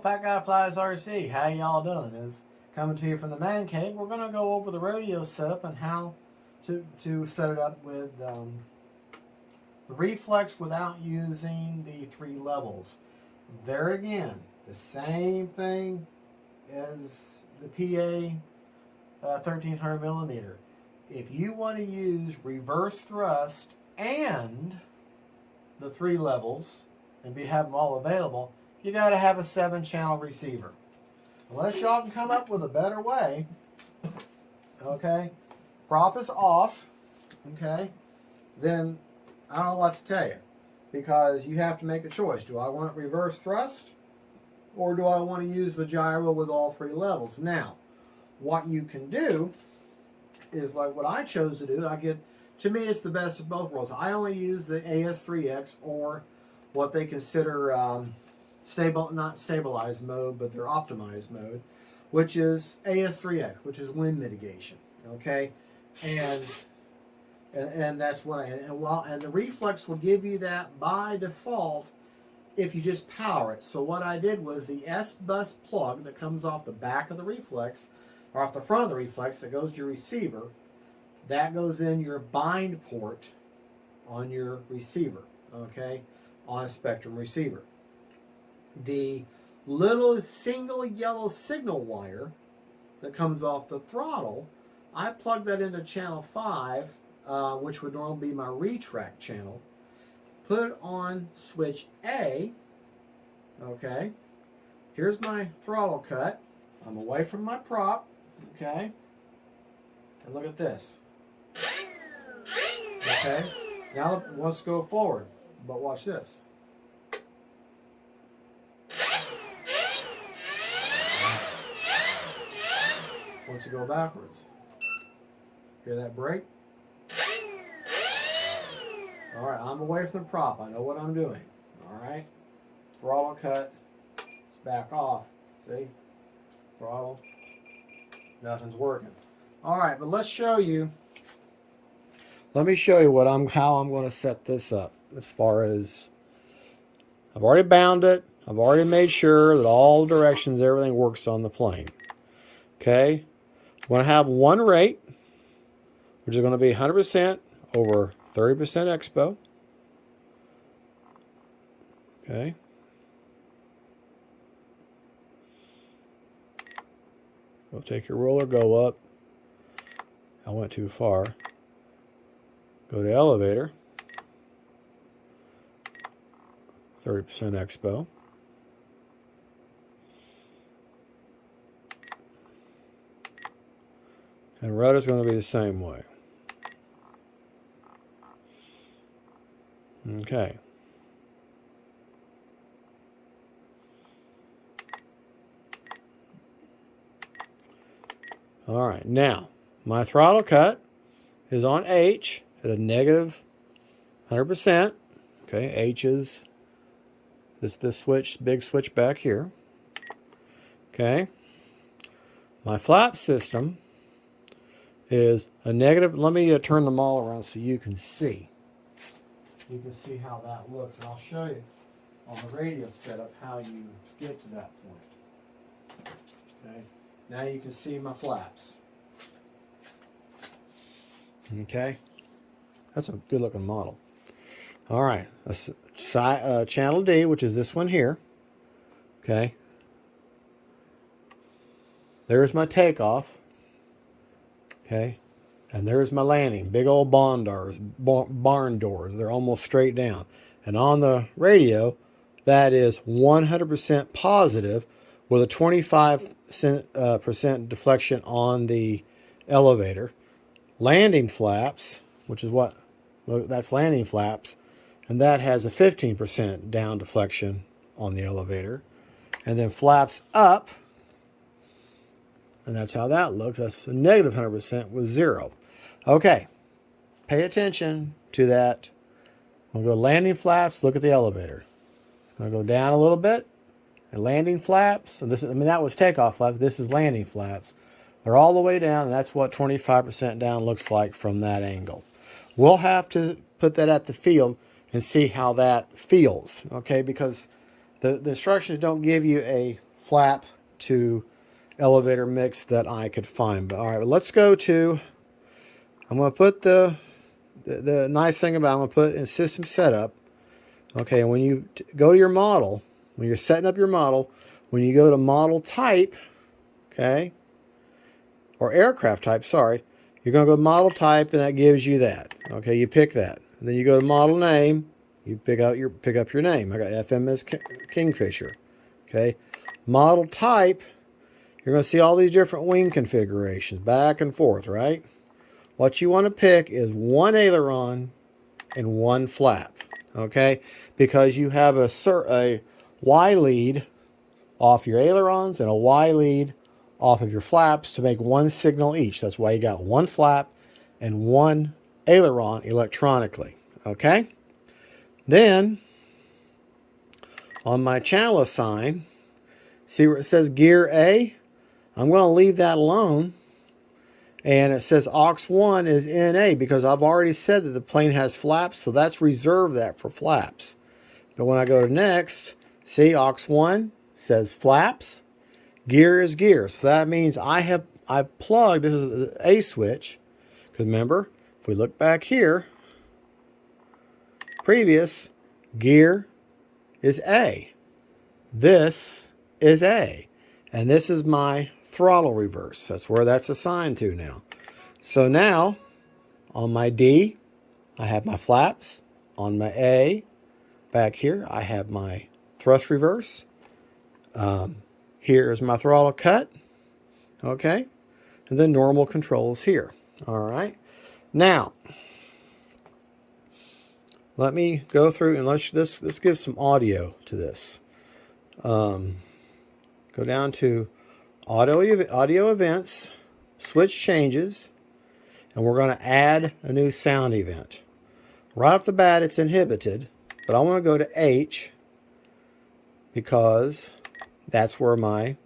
Fat Guy Flies RC. How y'all doing? Is coming to you from the man cave. We're going to go over the radio setup and how to set it up with the Reflex without using the 3 levels. There again, the same thing as the PA 1300 millimeter. If you want to use reverse thrust and the 3 levels and have them all available, you got to have a 7-channel receiver. Unless y'all can come up with a better way, okay, prop is off, okay, then I don't know what to tell you, because you have to make a choice. Do I want reverse thrust, or do I want to use the gyro with all 3 levels? Now, what you can do is like what I chose to do. To me, it's the best of both worlds. I only use the AS3X, or what they consider not stabilized mode, but their optimized mode, which is AS3X, which is wind mitigation. Okay, and that's what and the Reflex will give you that by default if you just power it. So what I did was the S-bus plug that comes off the back of the Reflex, or off the front of the Reflex, that goes to your receiver, that goes in your bind port on your receiver, okay, on a Spectrum receiver. The little single yellow signal wire that comes off the throttle, I plug that into channel 5, which would normally be my retract channel. Put it on switch A, okay. Here's my throttle cut. I'm away from my prop, okay. And look at this. Okay. Now let's go forward, but watch this. Once you go backwards, hear that brake? All right, I'm away from the prop. I know what I'm doing. All right, throttle cut. It's back off. See, throttle. Nothing's working. All right, but let's show you. Let me show you how I'm going to set this up. As far as I've already bound it. I've already made sure that all directions, everything works on the plane. Okay. I'm going to have one rate, which is going to be 100% over 30% expo. Okay. We'll take your roller, go up. I went too far. Go to elevator. 30% expo. And rudder is going to be the same way. Okay. All right. Now, my throttle cut is on H at a negative 100%. Okay. H is this switch, big switch back here. Okay. My flap system is a negative. Let me turn them all around so you can see. You can see how that looks, and I'll show you on the radio setup how you get to that point. Okay, now you can see my flaps. Okay, that's a good looking model. All right, channel D, which is this one here. Okay, there's my takeoff. Okay, and there's my landing. Big old barn doors. They're almost straight down. And on the radio, that is 100% positive with a 25% deflection on the elevator. Landing flaps, which is what, look, that's landing flaps, and that has a 15% down deflection on the elevator. And then flaps up, and that's how that looks. That's a negative 100% with 0. Okay, pay attention to that. We'll go landing flaps, look at the elevator. I'm going to go down a little bit, and landing flaps, and this is, that was takeoff flaps, this is landing flaps. They're all the way down, and that's what 25% down looks like from that angle. We'll have to put that at the field and see how that feels, okay, because the instructions don't give you a flap to elevator mix that I could find. But all right, let's go to, I'm going to put the nice thing about, I'm going to put in system setup. Okay, and when you go to your model, when you're setting up your model, when you go to model type, okay, or aircraft type, sorry, you're going to go to model type, and that gives you that. Okay, you pick that. And then you go to model name, you pick up your name. I got FMS Kingfisher. Okay, model type, you're going to see all these different wing configurations, back and forth, right? What you want to pick is one aileron and one flap, okay? Because you have a Y lead off your ailerons and a Y lead off of your flaps to make one signal each. That's why you got one flap and one aileron electronically, okay? Then, on my channel assign, see where it says gear A? I'm going to leave that alone. And it says aux1 is NA because I've already said that the plane has flaps, so that's reserved that for flaps. But when I go to next, see aux1 says flaps, gear is gear. So that means I plugged, this is the A switch. Because remember, if we look back here, previous, gear is A. This is A. And this is my throttle reverse. That's where that's assigned to now. So now, on my D, I have my flaps. On my A, back here, I have my thrust reverse. Here is my throttle cut. Okay. And then normal controls here. All right. Now, let me go through and let's give some audio to this. Go down to audio events, switch changes, and we're going to add a new sound event. Right off the bat, it's inhibited, but I want to go to H because that's where my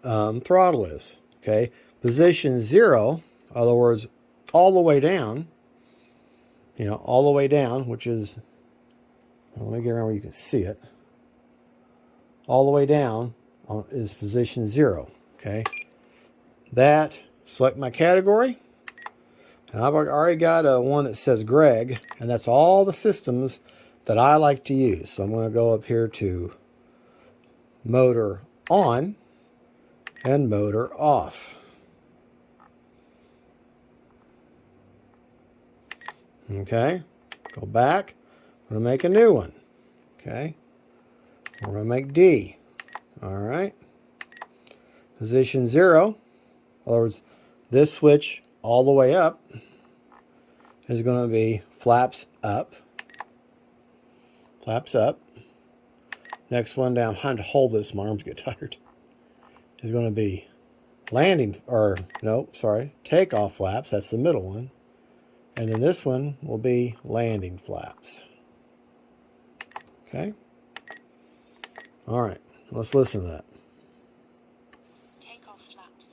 throttle is. Okay, position 0, in other words, all the way down. All the way down, which is, let me get around where you can see it. All the way down is position 0. Okay, that, select my category, and I've already got one that says Greg, and that's all the systems that I like to use. So I'm going to go up here to motor on and motor off. Okay, go back, I'm going to make a new one. Okay, we're going to make D. All right. Position 0, in other words, this switch all the way up is going to be flaps up. Flaps up. Next one down, I'm trying to hold this, my arms get tired, is going to be landing, or no, sorry, takeoff flaps. That's the middle one. And then this one will be landing flaps. Okay. All right, let's listen to that. Takeoff flaps,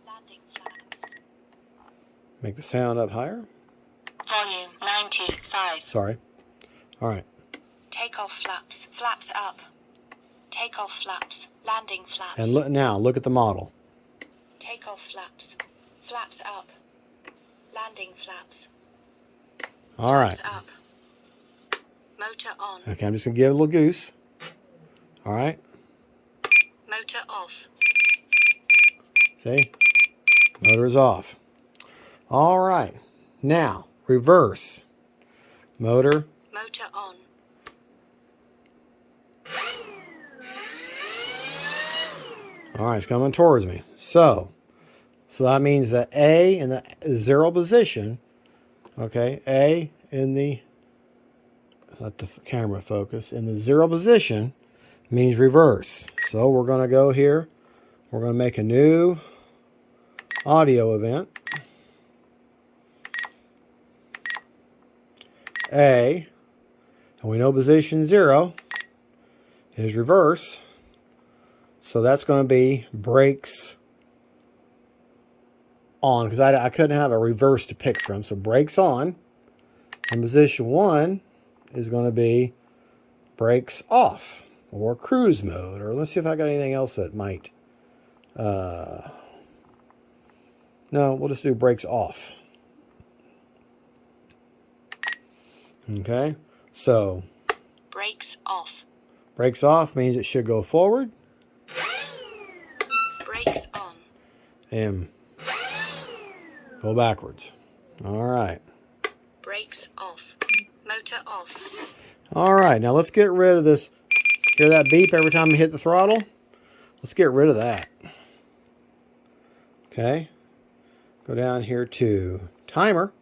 landing flaps. Make the sound up higher. Volume 95. Sorry. All right. Takeoff flaps, flaps up. Takeoff flaps, landing flaps. And now look at the model. Takeoff flaps, flaps up. Landing flaps. All right. Up. Motor on. Okay, I'm just going to give it a little goose. All right. Motor off. See? Motor is off. All right. Now, reverse. Motor. Motor on. All right, it's coming towards me. So that means that A in the 0 position, okay, A in the, let the camera focus, in the 0 position means reverse. So we're going to go here. We're going to make a new audio event. A, and we know position 0 is reverse. So that's going to be brakes on, because I couldn't have a reverse to pick from. So brakes on. And position 1 is going to be brakes off. or cruise mode, or let's see if I got anything else that might. No, we'll just do brakes off. Okay, so Brakes off. brakes off means it should go forward. Brakes on. And go backwards. All right. Brakes off. Motor off. All right, now let's get rid of this. Hear that beep every time you hit the throttle? Let's get rid of that. Okay. Go down here to timer,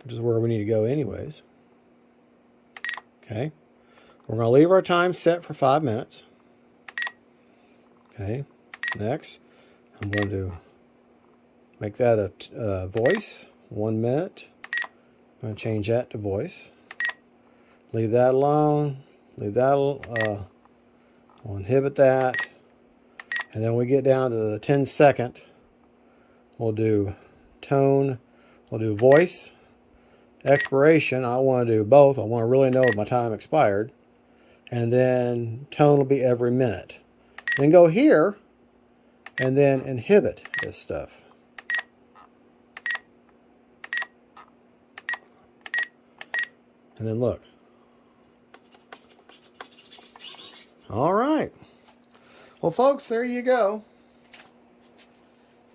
which is where we need to go anyways. Okay. We're going to leave our time set for 5 minutes. Okay. Next, I'm going to make that a voice. 1 minute. I'm going to change that to voice. Leave that alone. Leave that. We'll inhibit that. And then we get down to the 10-second. We'll do tone. We'll do voice. Expiration. I want to do both. I want to really know if my time expired. And then tone will be every minute. Then go here and then inhibit this stuff. And then look. All right. Well, folks, there you go.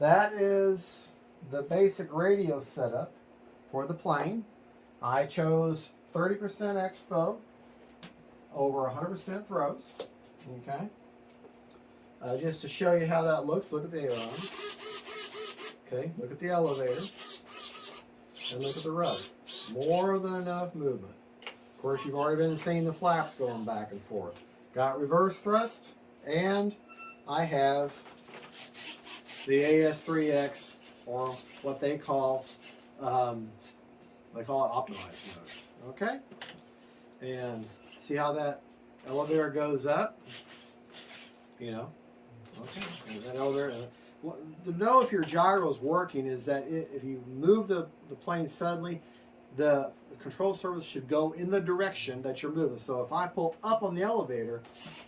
That is the basic radio setup for the plane. I chose 30% expo over 100% throws. Okay. Just to show you how that looks, look at the ailerons. Okay, look at the elevator. And look at the rudder. More than enough movement. Of course, you've already been seeing the flaps going back and forth. Got reverse thrust, and I have the AS3X, or what they call it optimized mode. Okay? And see how that elevator goes up? You know? Okay. And that elevator. To know if your gyro is working is that if you move the plane suddenly, the control surface should go in the direction that you're moving. So if I pull up on the elevator,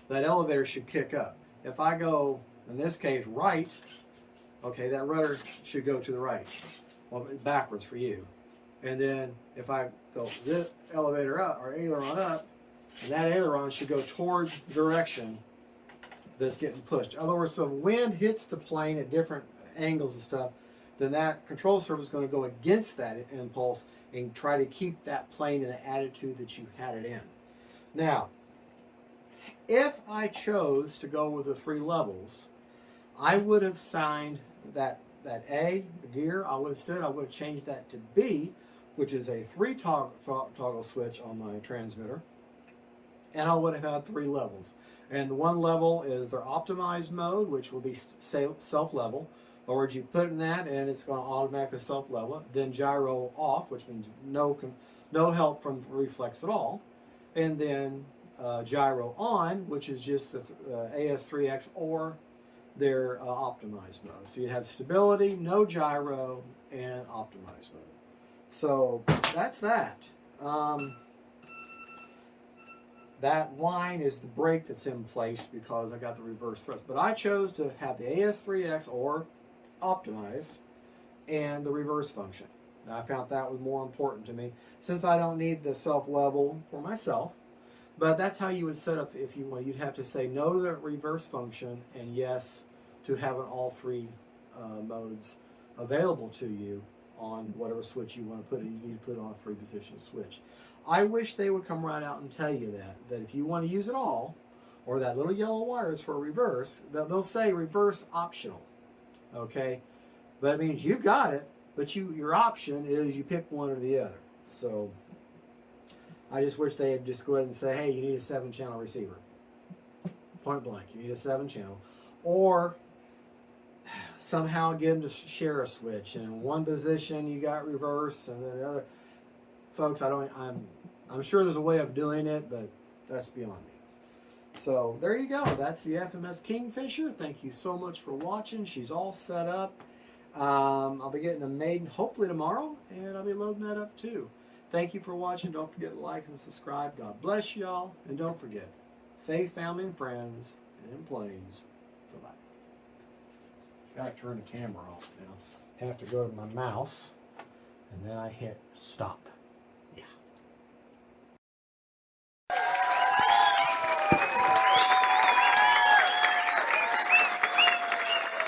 that elevator should kick up. If I go, in this case, right, okay, that rudder should go to the right. Well, backwards for you. And then if I go this elevator up, or aileron up, and that aileron should go towards the direction that's getting pushed. In other words, so if wind hits the plane at different angles and stuff, then that control surface is going to go against that impulse and try to keep that plane in the attitude that you had it in. Now, if I chose to go with the 3 levels, I would have signed that A, the gear, I would have changed that to B, which is a 3 toggle switch on my transmitter, and I would have had 3 levels. And the 1 level is their optimized mode, which will be self-level. In other words, you put in that and it's going to automatically self-level it. Then gyro off, which means no help from Reflex at all. And then gyro on, which is just the AS3X or their optimized mode. So you have stability, no gyro, and optimized mode. So that's that. That line is the brake that's in place because I got the reverse thrust. But I chose to have the AS3X or optimized and the reverse function. Now, I found that was more important to me since I don't need the self-level for myself. But that's how you would set up if you want. You'd have to say no to the reverse function and yes to having all 3 modes available to you on whatever switch you want to put in. You need to put it on a 3-position switch. I wish they would come right out and tell you that if you want to use it all, or that little yellow wire is for reverse, they'll say reverse optional, okay? But it means you've got it, but your option is you pick one or the other. So I just wish they'd just go ahead and say, hey, you need a 7-channel receiver. Point blank, you need a 7-channel. Or somehow get them to share a switch, and in one position you got reverse, and then another. Folks, I'm sure there's a way of doing it, but that's beyond me. So there you go. That's the FMS Kingfisher. Thank you so much for watching. She's all set up. I'll be getting them made hopefully tomorrow, and I'll be loading that up too. Thank you for watching. Don't forget to like and subscribe. God bless y'all, and don't forget, faith, family, and friends, and planes. Bye-bye. Gotta turn the camera off now. Have to go to my mouse, and then I hit stop.